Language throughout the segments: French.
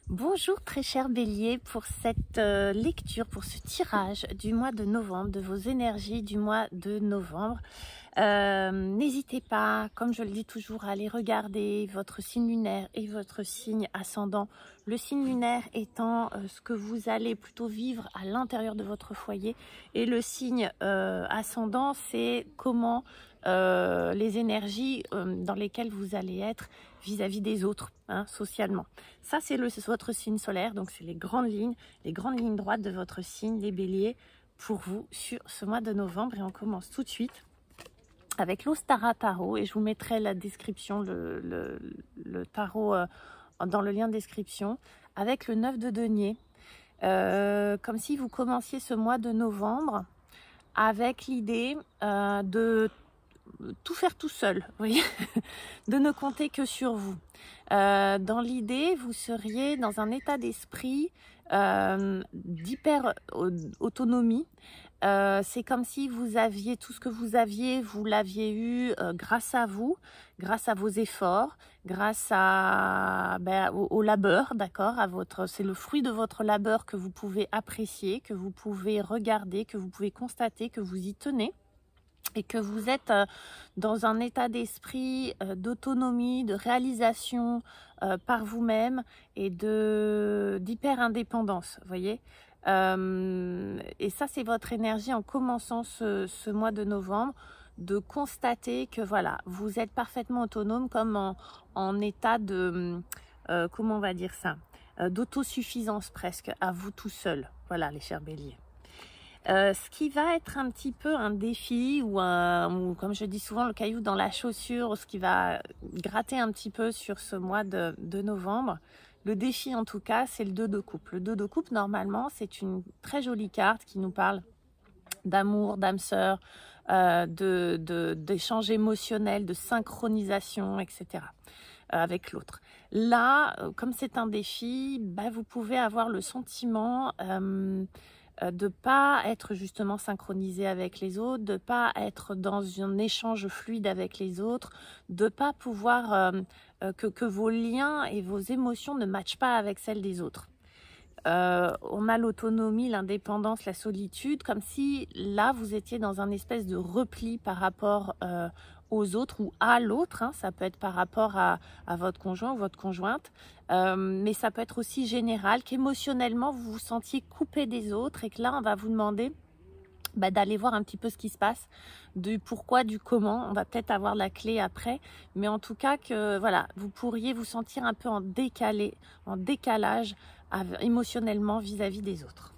Bonjour très cher Bélier, pour cette lecture, pour ce tirage du mois de novembre, de vos énergies du mois de novembre. N'hésitez pas, comme je le dis toujours, à aller regarder votre signe lunaire et votre signe ascendant. Le signe lunaire étant ce que vous allez plutôt vivre à l'intérieur de votre foyer, et le signe ascendant, c'est comment les énergies dans lesquelles vous allez être vis-à-vis des autres, socialement. Ça, c'est votre signe solaire, donc c'est les grandes lignes droites de votre signe, les béliers, pour vous sur ce mois de novembre. Et on commence tout de suite avec l'Ostara Tarot, et je vous mettrai la description, le tarot dans le lien de description, avec le 9 de denier, comme si vous commenciez ce mois de novembre avec l'idée de tout faire tout seul, vous voyez, de ne compter que sur vous. Dans l'idée, vous seriez dans un état d'esprit d'hyper autonomie. C'est comme si vous aviez tout ce que vous l'aviez eu grâce à vous, grâce à vos efforts, grâce à au labeur, d'accord, c'est le fruit de votre labeur que vous pouvez apprécier, que vous pouvez regarder, que vous pouvez constater, que vous y tenez. Et que vous êtes dans un état d'esprit d'autonomie, de réalisation par vous-même et d'hyper-indépendance, vous voyez. Et ça, c'est votre énergie en commençant ce mois de novembre, de constater que voilà, vous êtes parfaitement autonome, comme en état de, comment on va dire ça, d'autosuffisance presque, à vous tout seul. Voilà, les chers béliers. Ce qui va être un petit peu un défi ou comme je dis souvent, le caillou dans la chaussure, ce qui va gratter un petit peu sur ce mois de novembre. Le défi en tout cas, c'est le 2 de coupe. Le 2 de coupe, normalement, c'est une très jolie carte qui nous parle d'amour, d'âme sœur, d'échange émotionnel, de synchronisation, etc. Avec l'autre. Là, comme c'est un défi, vous pouvez avoir le sentiment de ne pas être justement synchronisé avec les autres, de ne pas être dans un échange fluide avec les autres, de ne pas pouvoir que vos liens et vos émotions ne matchent pas avec celles des autres. On a l'autonomie, l'indépendance, la solitude, comme si là vous étiez dans un espèce de repli par rapport aux autres ou à l'autre, ça peut être par rapport à votre conjoint ou votre conjointe, mais ça peut être aussi général, qu'émotionnellement vous vous sentiez coupé des autres et que là on va vous demander d'aller voir un petit peu ce qui se passe, du pourquoi, du comment. On va peut-être avoir la clé après, mais en tout cas que voilà, vous pourriez vous sentir un peu en décalage émotionnellement vis-à-vis des autres.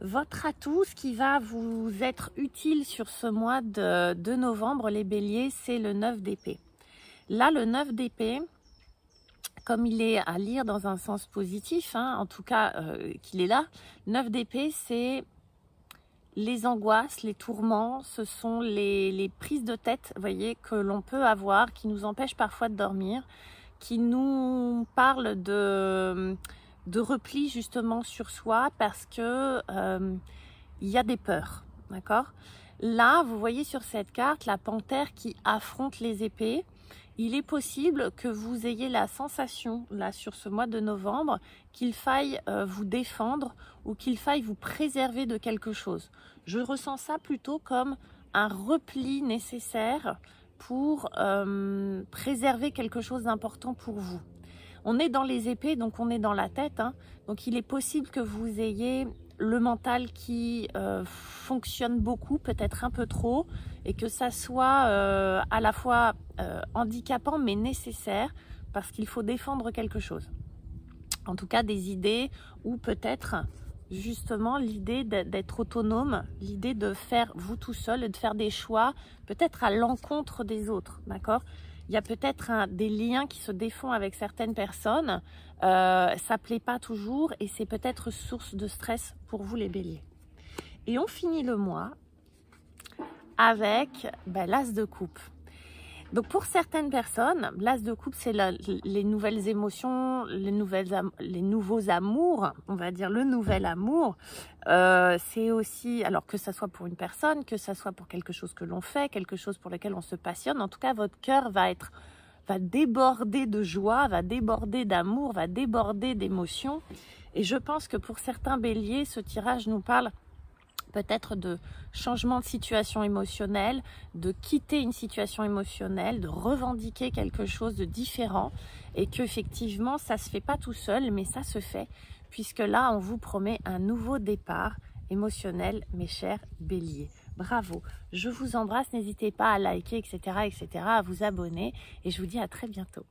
Votre atout, ce qui va vous être utile sur ce mois de novembre, les béliers, c'est le 9 d'épée. Là, le 9 d'épée, comme il est à lire dans un sens positif, en tout cas qu'il est là, 9 d'épée, c'est les angoisses, les tourments, ce sont les prises de tête, vous voyez, que l'on peut avoir, qui nous empêchent parfois de dormir, qui nous parlent de repli justement sur soi parce que il y a des peurs, d'accord? Là, vous voyez sur cette carte la panthère qui affronte les épées. Il est possible que vous ayez la sensation, là, sur ce mois de novembre, qu'il faille vous défendre ou qu'il faille vous préserver de quelque chose. Je ressens ça plutôt comme un repli nécessaire pour préserver quelque chose d'important pour vous. On est dans les épées, donc on est dans la tête, donc il est possible que vous ayez le mental qui fonctionne beaucoup, peut-être un peu trop, et que ça soit à la fois handicapant mais nécessaire parce qu'il faut défendre quelque chose. En tout cas des idées, ou peut-être justement l'idée d'être autonome, l'idée de faire vous tout seul et de faire des choix peut-être à l'encontre des autres, d'accord? Il y a peut-être des liens qui se défont avec certaines personnes, ça plaît pas toujours et c'est peut-être source de stress pour vous les béliers. Et on finit le mois avec l'as de coupe. Donc pour certaines personnes, l'as de coupe, c'est les nouvelles émotions, les nouveaux amours, on va dire le nouvel amour. C'est aussi, alors que ça soit pour une personne, que ça soit pour quelque chose que l'on fait, quelque chose pour lequel on se passionne, en tout cas votre cœur va être va déborder de joie, va déborder d'amour, va déborder d'émotions. Et je pense que pour certains béliers, ce tirage nous parle peut-être de changement de situation émotionnelle, de quitter une situation émotionnelle, de revendiquer quelque chose de différent, et qu'effectivement, ça ne se fait pas tout seul, mais ça se fait, puisque là, on vous promet un nouveau départ émotionnel, mes chers béliers. Bravo, je vous embrasse, n'hésitez pas à liker, etc., à vous abonner, et je vous dis à très bientôt.